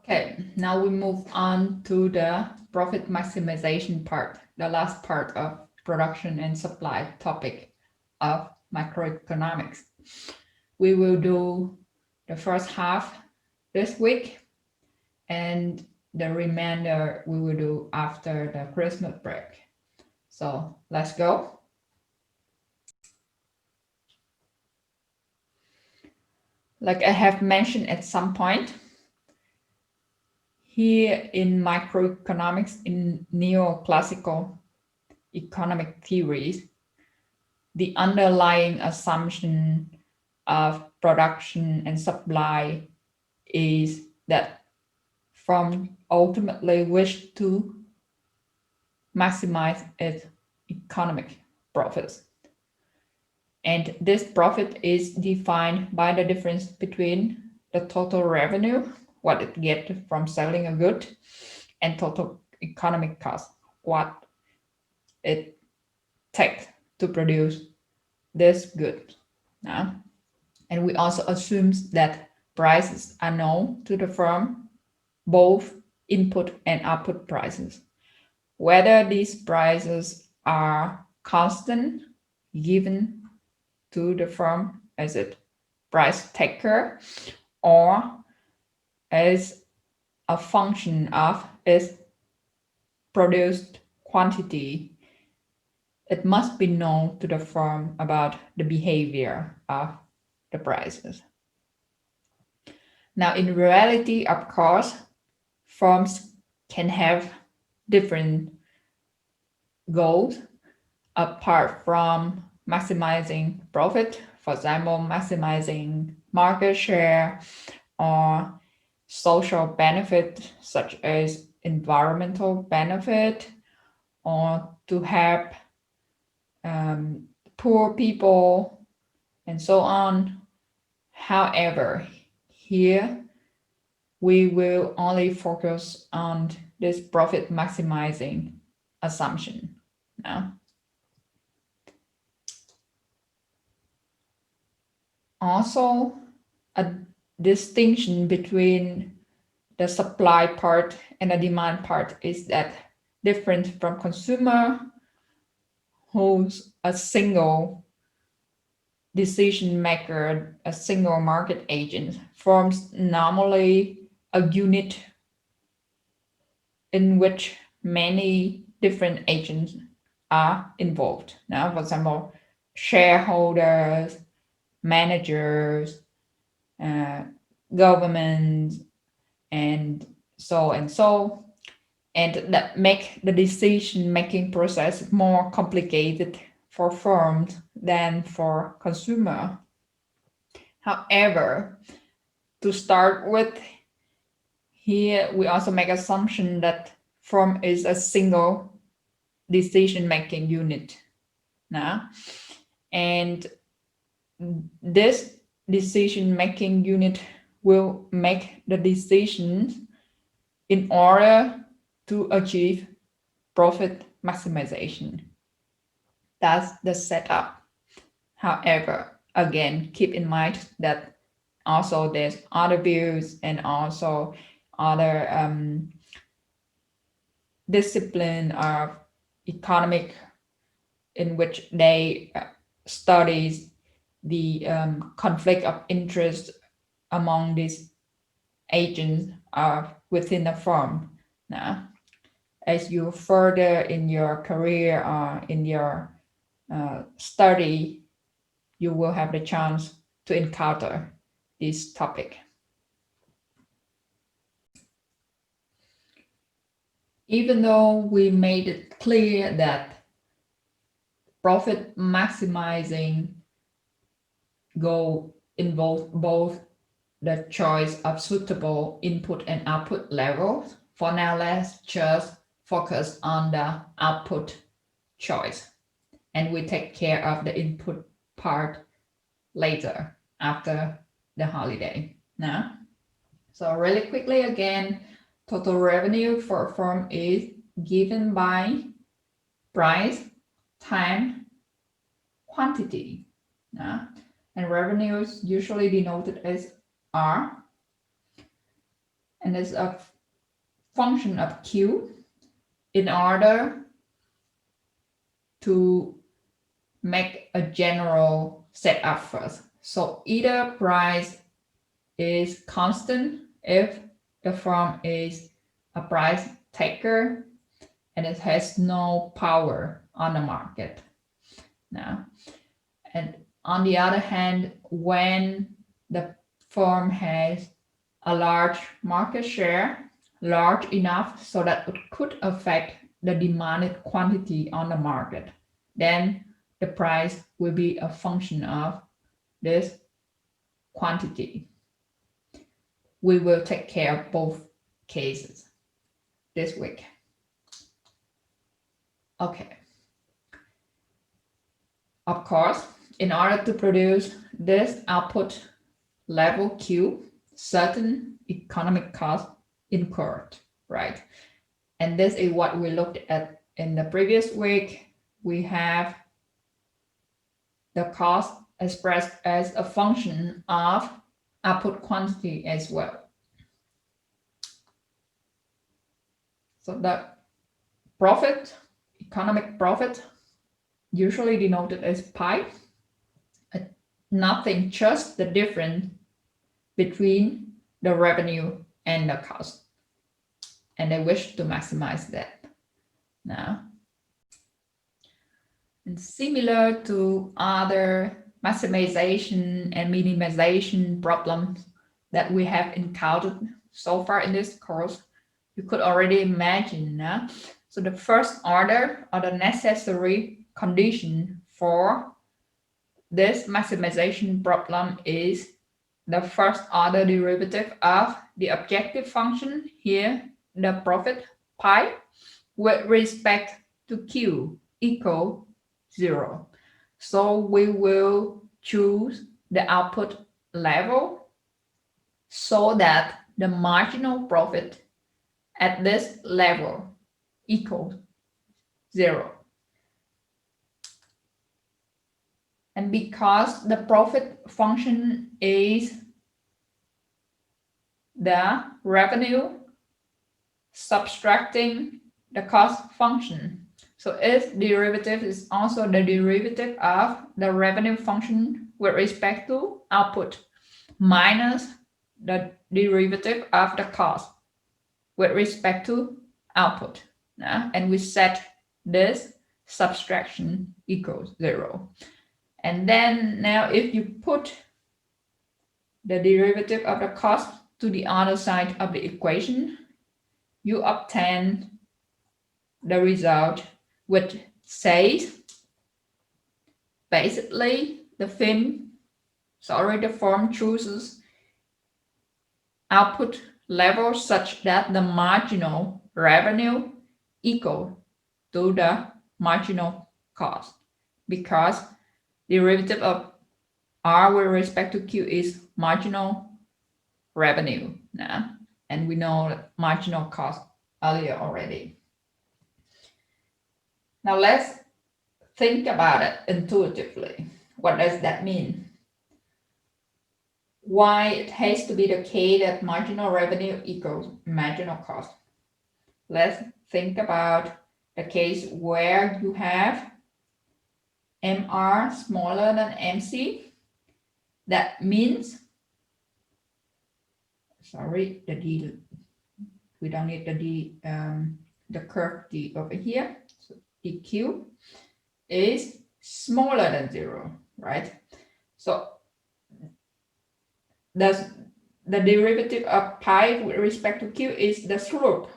Okay, now we move on to the profit maximization part, the last part of production and supply topic of macroeconomics. We will do the first half this week, and the remainder we will do after the Christmas break. So let's go. Like I have mentioned at some point, here in macroeconomics, in neoclassical economic theories, the underlying assumption of production and supply is that firm ultimately wish to maximize its economic profits. And this profit is defined by the difference between the total revenue, what it gets from selling a good, and total economic cost, what it takes to produce this good. And we also assume that prices are known to the firm, both input and output prices. Whether these prices are constant given to the firm as a price taker or as a function of its produced quantity, it must be known to the firm about the behavior of the prices. Now, in reality, of course, firms can have different goals apart from maximizing profit, for example, maximizing market share or social benefit such as environmental benefit, or to help poor people and so on. However, here we will only focus on this profit maximizing assumption now. Also, a distinction between the supply part and the demand part is that different from consumer, who's a single decision maker, a single market agent, forms normally a unit in which many different agents are involved. Now, for example, shareholders, managers, governments, and so, and that make the decision-making process more complicated for firms than for consumer. However, to start with, here we also make assumption that firm is a single decision-making unit now, and this decision-making unit will make the decisions in order to achieve profit maximization. That's the setup. However, again, keep in mind that also there's other views and also other discipline of economic in which they studies the conflict of interest among these agents within a firm. Now, as you further in your career or in your study, you will have the chance to encounter this topic. Even though we made it clear that profit maximizing goal involve both the choice of suitable input and output levels, for now let's just focus on the output choice, and we take care of the input part later after the holiday. Now, so really quickly again, total revenue for a firm is given by price, time, quantity. Now, and revenue is usually denoted as R. and is a function of Q in order to make a general setup first. So either price is constant if the firm is a price taker and it has no power on the market now. And on the other hand, when the firm has a large market share, large enough so that it could affect the demanded quantity on the market, then the price will be a function of this quantity. We will take care of both cases this week. Okay. Of course, in order to produce this output level Q, certain economic costs incurred, right? And this is what we looked at in the previous week. We have the cost expressed as a function of output quantity as well. So the profit, economic profit, usually denoted as pi, nothing, just the difference between the revenue and the cost. And I wish to maximize that now. And similar to other maximization and minimization problems that we have encountered so far in this course, you could already imagine. So the first order or the necessary condition for this maximization problem is the first order derivative of the objective function, here the profit pi, with respect to Q equal 0. So we will choose the output level so that the marginal profit at this level equals 0. And because the profit function is the revenue subtracting the cost function, so its derivative is also the derivative of the revenue function with respect to output minus the derivative of the cost with respect to output. And we set this subtraction equals 0. And then now if you put the derivative of the cost to the other side of the equation, you obtain the result which says basically the firm chooses output level such that the marginal revenue equal to the marginal cost, because derivative of R with respect to Q is marginal revenue, and we know that marginal cost earlier already. Now let's think about it intuitively. What does that mean? Why it has to be the case that marginal revenue equals marginal cost? Let's think about the case where you have MR smaller than MC. That means, sorry, the D, we don't need the D, the curve D over here. So DQ is smaller than 0, right? So the derivative of pi with respect to Q is the slope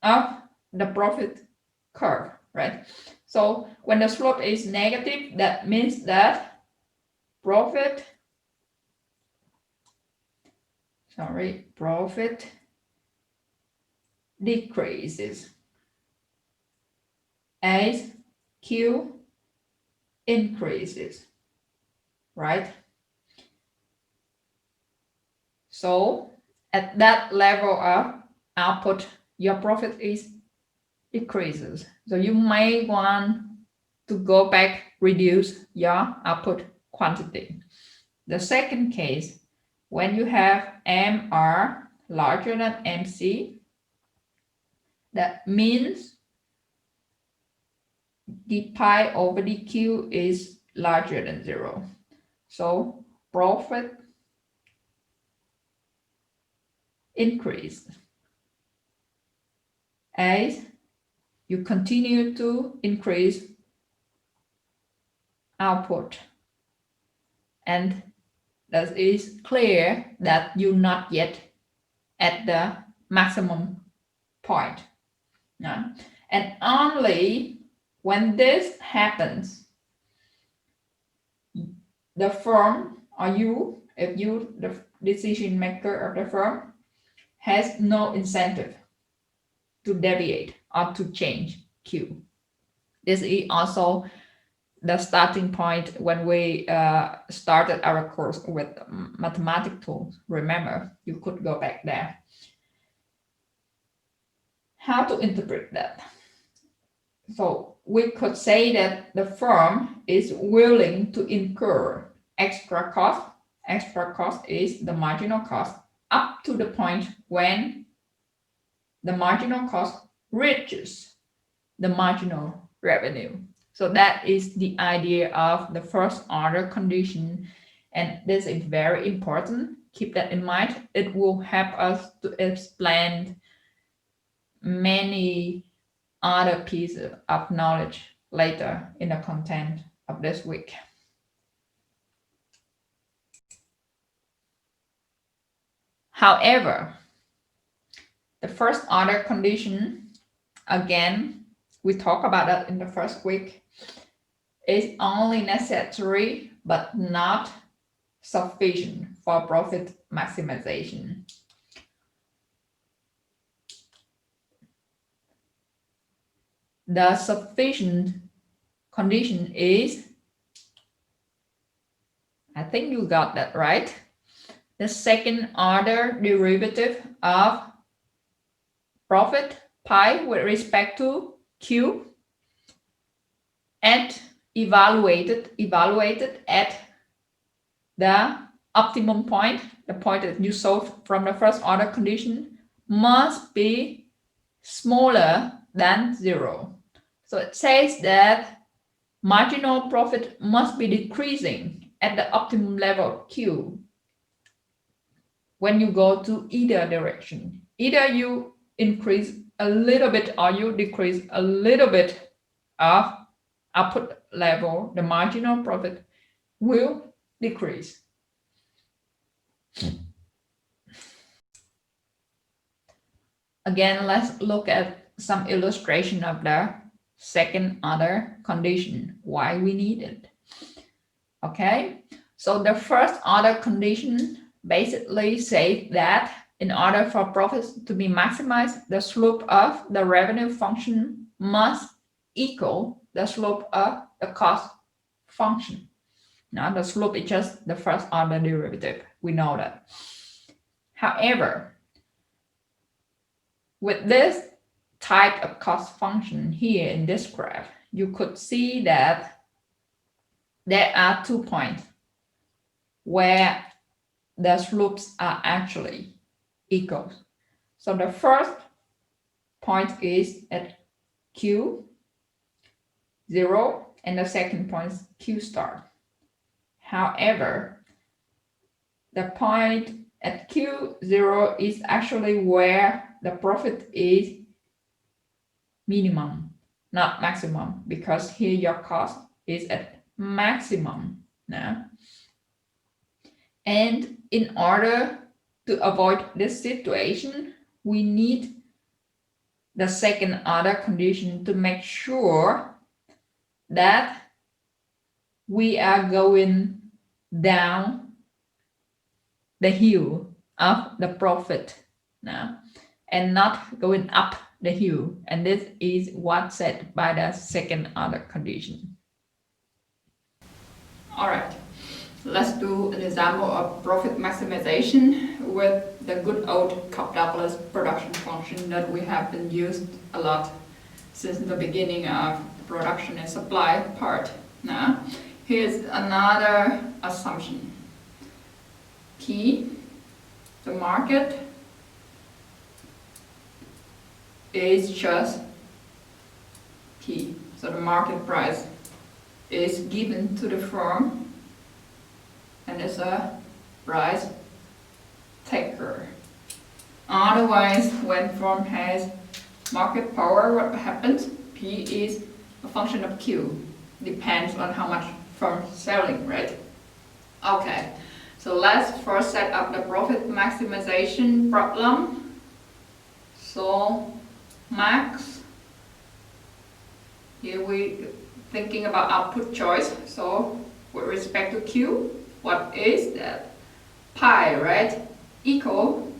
of the profit curve, right? So when the slope is negative, that means that profit decreases as Q increases, right? So at that level of output, your profit is decreases. So you may want to go back, reduce your output quantity. The second case, when you have MR larger than MC, that means the pi over dq is larger than 0. So profit increased as you continue to increase output, and that is clear that you're not yet at the maximum point. And only when this happens, the firm, or you, if you the decision maker of the firm, has no incentive to deviate or to change Q. This is also the starting point when we started our course with mathematical tools. Remember, you could go back there. How to interpret that? So we could say that the firm is willing to incur extra cost. Extra cost is the marginal cost up to the point when the marginal cost reaches the marginal revenue. So that is the idea of the first order condition, and this is very important. Keep that in mind. It will help us to explain many other pieces of knowledge later in the content of this week. However, the first order condition, again, we talked about that in the first week, is only necessary but not sufficient for profit maximization. The sufficient condition is, I think you got that right, the second order derivative of profit pi with respect to Q and evaluated at the optimum point, the point that you solved from the first order condition, must be smaller than 0. So it says that marginal profit must be decreasing at the optimum level Q when you go to either direction. Either you increase a little bit or you decrease a little bit of output level, the marginal profit will decrease. Again, let's look at some illustration of the second order condition, why we need it. Okay, so the first order condition basically says that in order for profits to be maximized, the slope of the revenue function must equal the slope of the cost function. Now the slope is just the first order derivative. We know that. However, with this type of cost function here in this graph, you could see that there are 2 points where the slopes are actually equal. So the first point is at Q0 and the second point is Q star. However, the point at Q0 is actually where the profit is minimum, not maximum, because here your cost is at maximum now. And in order to avoid this situation, we need the second order condition to make sure that we are going down the hill of the profit now and not going up the hill. And this is what's said by the second order condition. All right, let's do an example of profit maximization with the good old Cobb-Douglas production function that we have been used a lot since the beginning of the production and supply part. Now, here's another assumption. P, the market, is just P. So the market price is given to the firm and is a price taker. Otherwise, when firm has market power, what happens? P is a function of Q. Depends on how much firm selling, right? Okay, so let's first set up the profit maximization problem. So max, here we thinking about output choice. So with respect to Q, what is that? Pi, right? Equal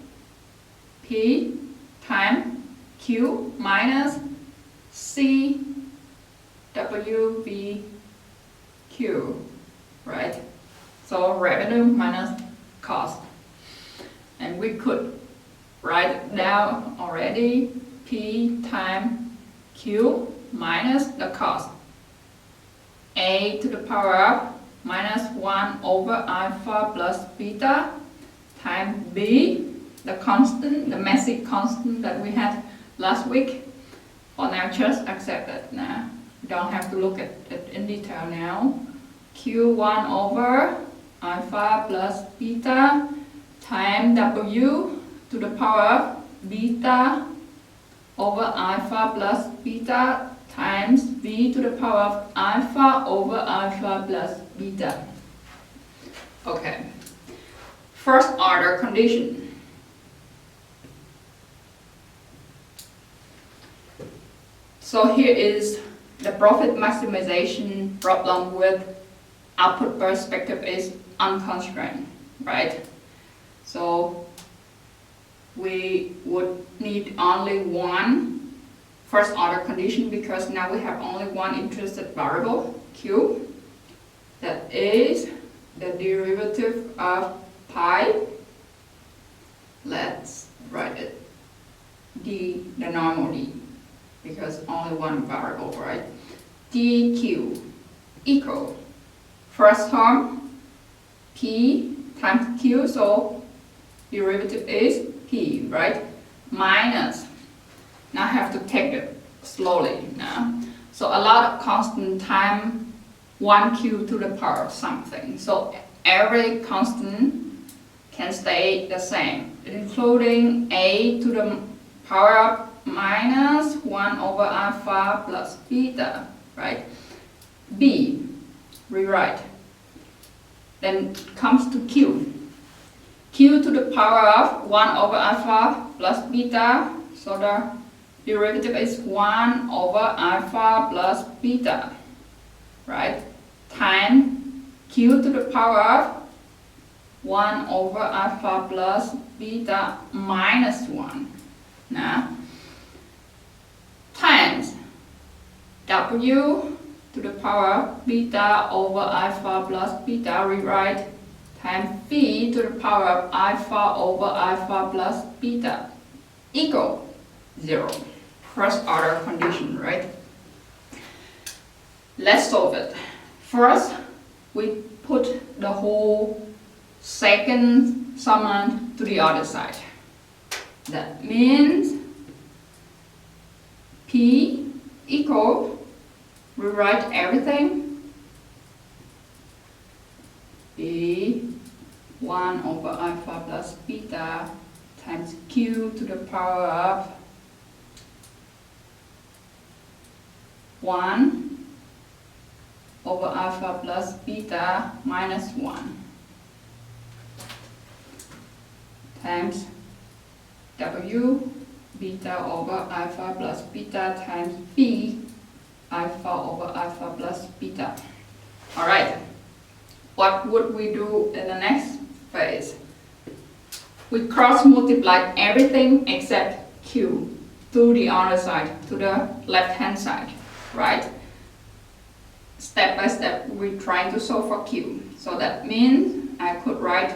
P times Q minus C W B Q, right? So revenue minus cost. And we could write it down already. P times Q minus the cost. A to the power of minus 1 over alpha plus beta times B, the constant, the messy constant that we had last week. For now, just accept it now. You don't have to look at it in detail now. Q1 over alpha plus beta times W to the power of beta over alpha plus beta times B to the power of alpha over alpha plus beta. Okay. First order condition. So here is the profit maximization problem with output perspective is unconstrained, right? So we would need only one first order condition because now we have only one interested variable, Q, that is the derivative of pi. Let's write it d, the normal d, because only one variable, right? dq equal first term p times q, so derivative is p, right? Minus, now I have to take it slowly now. So a lot of constant time 1q to the power of something. So every constant can stay the same, including a to the power of minus 1 over alpha plus beta, right? B, rewrite. Then comes to q. Q to the power of 1 over alpha plus beta, so the derivative is 1 over alpha plus beta, right? Time q to the power of 1 over alpha plus beta minus 1. Now, times w to the power of beta over alpha plus beta, rewrite, times v to the power of alpha over alpha plus beta equal 0. First order condition, right? Let's solve it. First, we put the whole second summand to the other side. That means P equal, rewrite everything, B 1 over alpha plus beta times Q to the power of 1 over alpha plus beta minus 1 times W beta over alpha plus beta times B alpha over alpha plus beta. Alright, what would we do in the next phase? We cross multiply everything except Q to the other side, to the left hand side, right? Step by step, we're trying to solve for Q. So that means I could write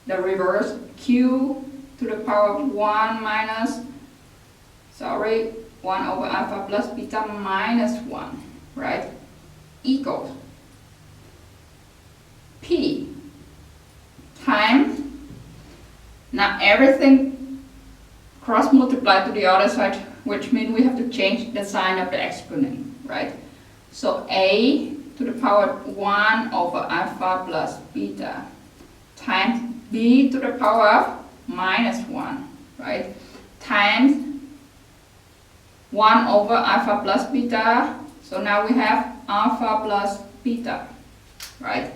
the reverse, Q to the power of 1 minus, 1 over alpha plus beta minus 1, right? Equals P times, now everything cross multiply to the other side, which means we have to change the sign of the exponent, right? So a to the power 1 over alpha plus beta times b to the power of minus 1, right? Times 1 over alpha plus beta. So now we have alpha plus beta, right?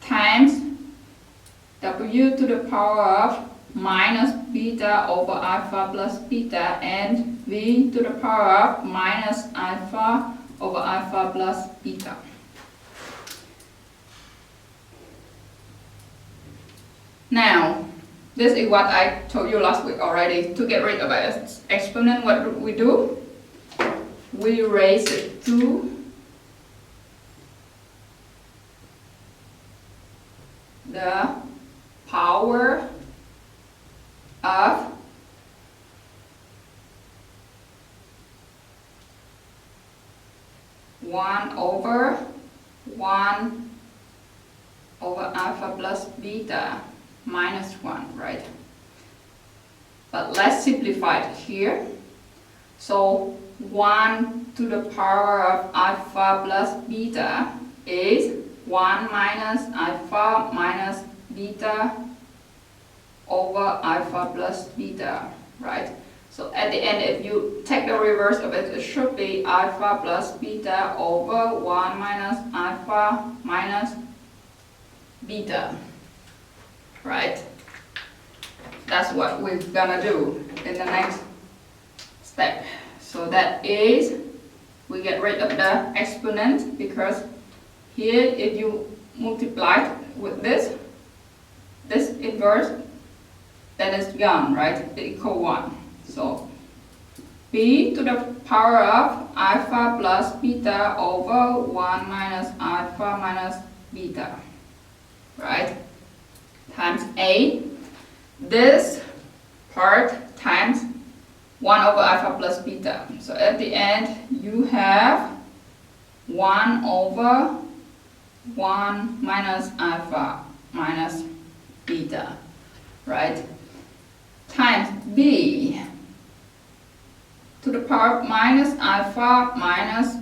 Times w to the power of minus beta over alpha plus beta and v to the power of minus alpha over alpha plus beta. Now, this is what I told you last week already. To get rid of an exponent, what do we do? We raise it to the power of one over alpha plus beta minus 1, right? But let's simplify it here. So 1 to the power of alpha plus beta is 1 minus alpha minus beta over alpha plus beta, right? So at the end, if you take the reverse of it, it should be alpha plus beta over 1 minus alpha minus beta, right? That's what we're gonna do in the next step. So that is, we get rid of the exponent, because here if you multiply with this inverse, then it's gone, right? It equals 1. So b to the power of alpha plus beta over 1 minus alpha minus beta, right? Times a, this part times 1 over alpha plus beta. So at the end, you have 1 over 1 minus alpha minus beta, right? Times b to the power of minus alpha minus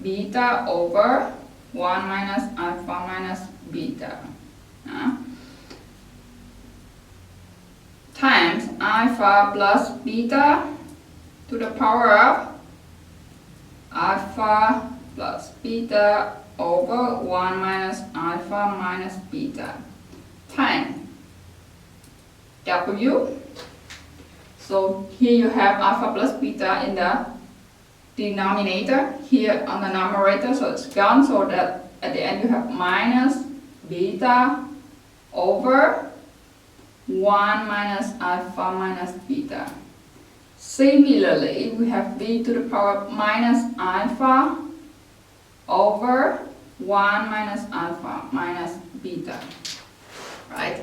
beta over 1 minus alpha minus beta. Times alpha plus beta to the power of alpha plus beta over 1 minus alpha minus beta times w. So here you have alpha plus beta in the denominator, here on the numerator, so it's gone, so that at the end you have minus beta over 1 minus alpha minus beta. Similarly, we have b to the power of minus alpha over 1 minus alpha minus beta, right?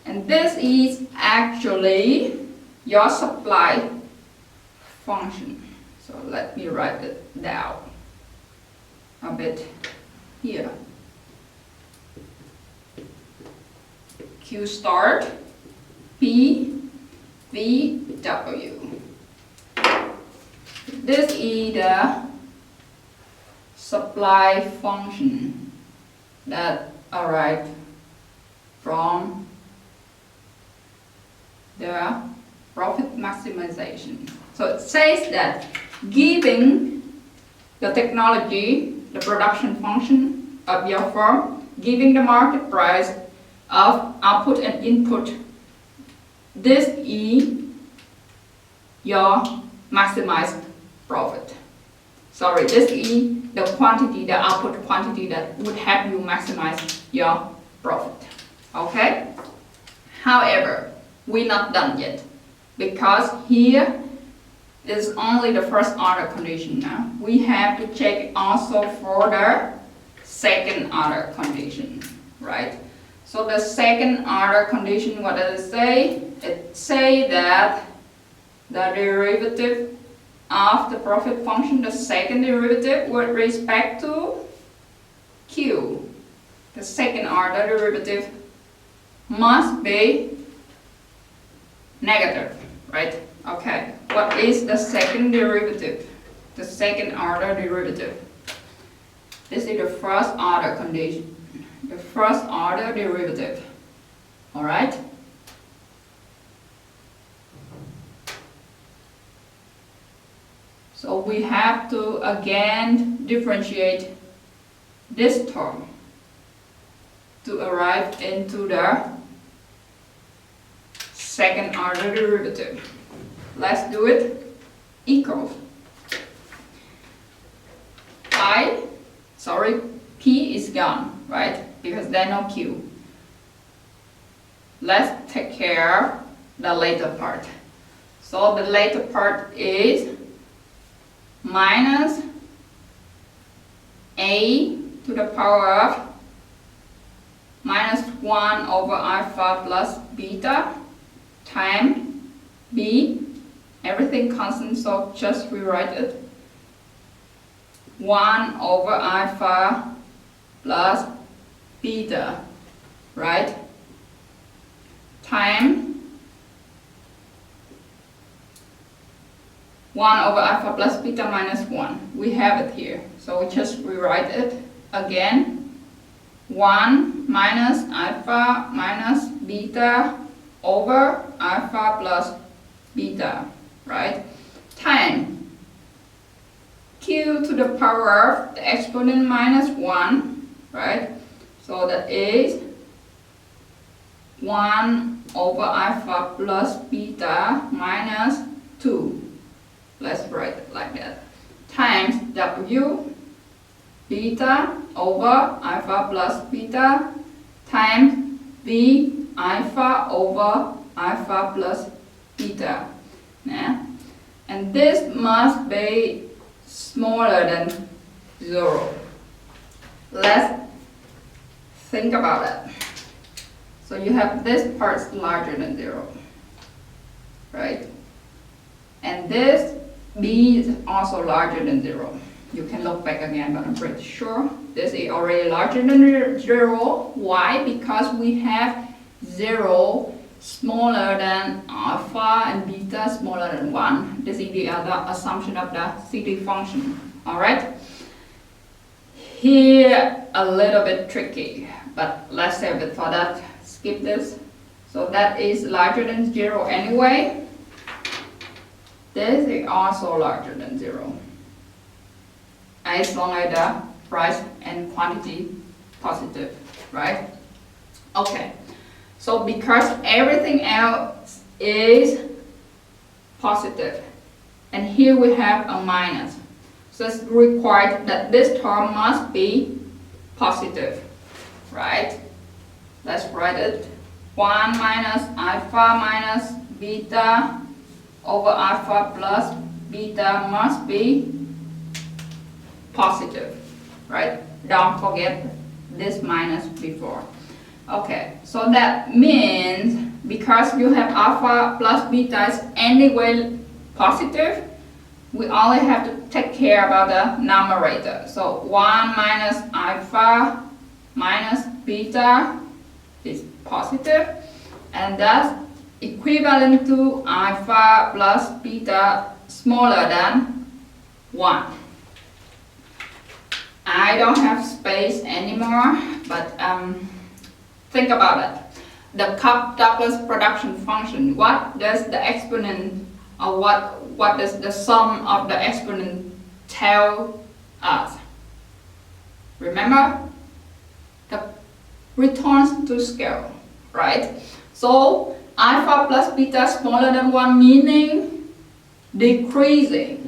And this is actually your supply function. So let me write it down a bit here. Q start P V W. This is the supply function that arrived from the profit maximization. So it says that giving the technology, the production function of your firm, giving the market price of output and input, this is your maximized profit. Sorry, this is the quantity, the output quantity that would help you maximize your profit. Okay? However, we're not done yet, because here is only the first order condition now. We have to check also for the second order condition, right? So the second order condition, what does it say? It says that the derivative of the profit function, the second derivative with respect to Q, the second order derivative must be negative, right? Okay, what is the second derivative? The second order derivative. This is the first order condition, the first order derivative. All right? So we have to again differentiate this term to arrive into the second order derivative. Let's do it. Equals P is gone, right? Because there's no Q. Let's take care of the later part. So the later part is minus a to the power of minus 1 over alpha plus beta times b, everything constant, so just rewrite it, 1 over alpha plus beta, right, time 1 over alpha plus beta minus 1. We have it here, so we just rewrite it again, 1 minus alpha minus beta over alpha plus beta, right, time q to the power of the exponent minus 1, right, so that is 1 over alpha plus beta minus 2, let's write it like that, times w beta over alpha plus beta times v alpha over alpha plus beta. Yeah? And this must be smaller than 0. Let's think about it. So you have this part larger than 0, right? And this b is also larger than 0. You can look back again, but I'm pretty sure this is already larger than 0. Why? Because we have 0 smaller than alpha and beta smaller than 1. This is the other assumption of the CD function. Alright? Here a little bit tricky, but let's save it for that. Skip this. So that is larger than 0 anyway. This is also larger than 0. As long as the price and quantity positive, right? Okay, so because everything else is positive, and here we have a minus, so it's required that this term must be positive, right? Let's write it. 1 minus alpha minus beta over alpha plus beta must be positive, right? Don't forget this minus before. Okay, so that means because you have alpha plus beta is anyway positive, we only have to take care about the numerator. So 1 minus alpha minus beta is positive, and that's equivalent to alpha plus beta smaller than 1. I don't have space anymore, but think about it. The Cobb-Douglas production function, what does the exponent, or what does the sum of the exponent tell us? Remember? The returns to scale, right? So alpha plus beta smaller than 1 meaning decreasing.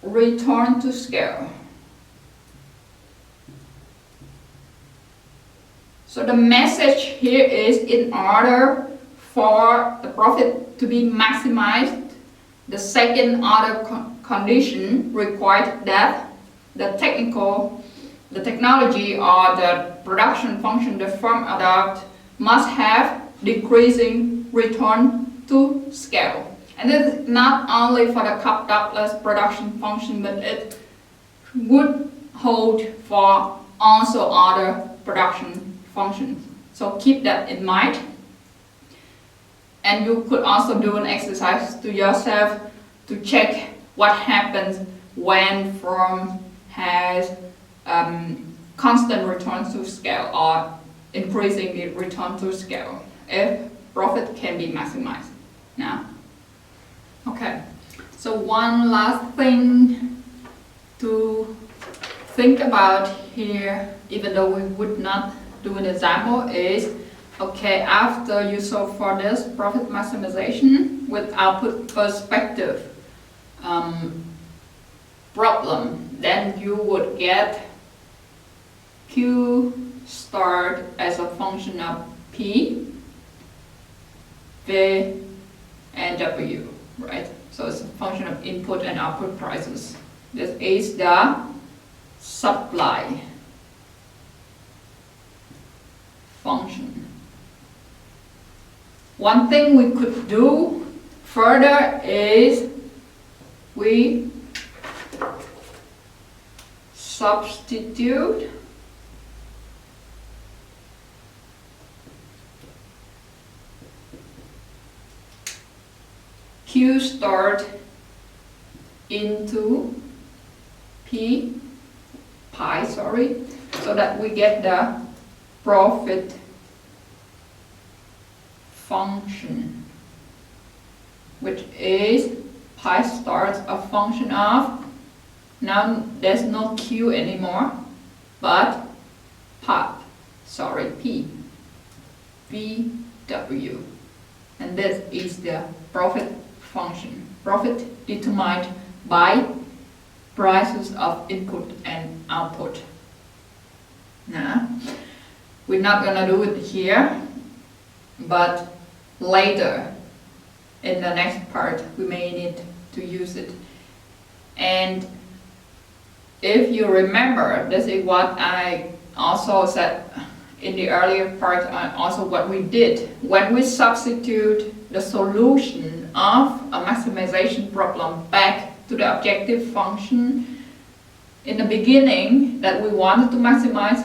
Return to scale. So the message here is, in order for the profit to be maximized, the second order condition required that the technology or the production function the firm adopt must have decreasing return to scale. And this is not only for the Cobb-Douglas production function, but it would hold for also other production functions. So keep that in mind. And you could also do an exercise to yourself to check what happens when firm has constant return to scale or increasing the return to scale, if profit can be maximized. Now, okay, so one last thing to think about here, even though we would not do an example, is okay, after you solve for this profit maximization with output perspective problem, then you would get Q start as a function of P, V, and W, right? So it's a function of input and output prices. This is the supply function. One thing we could do further is we substitute Q start into pi, so that we get the profit function, which is pi starts a function of, now there's no Q anymore, but P, VW, and this is the profit function. Profit determined by prices of input and output. Now, we're not gonna do it here, but later in the next part we may need to use it. And if you remember, this is what I also said in the earlier part, also what we did when we substitute the solution of a maximization problem back to the objective function. In the beginning that we wanted to maximize,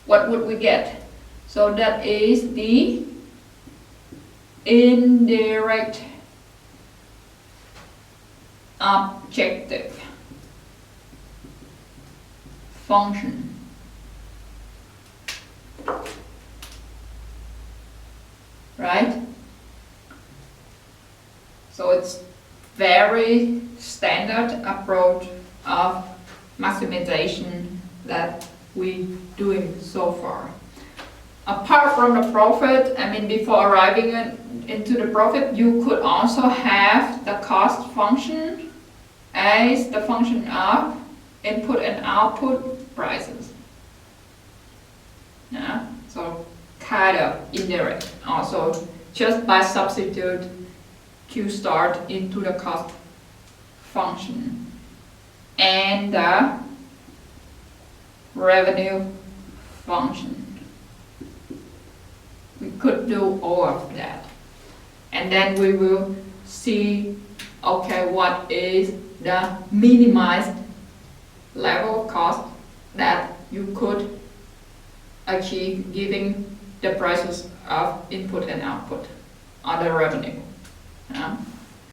what would we get? So that is the indirect objective function. Right? So it's very standard approach of maximization that we're doing so far. Apart from the profit, I mean, before arriving into the profit, you could also have the cost function as the function of input and output prices. Yeah, so kind of indirect also, just by substitute Q start into the cost function and the revenue function. We could do all of that, and then we will see, okay, what is the minimized level of cost that you could achieve giving the prices of input and output on the revenue.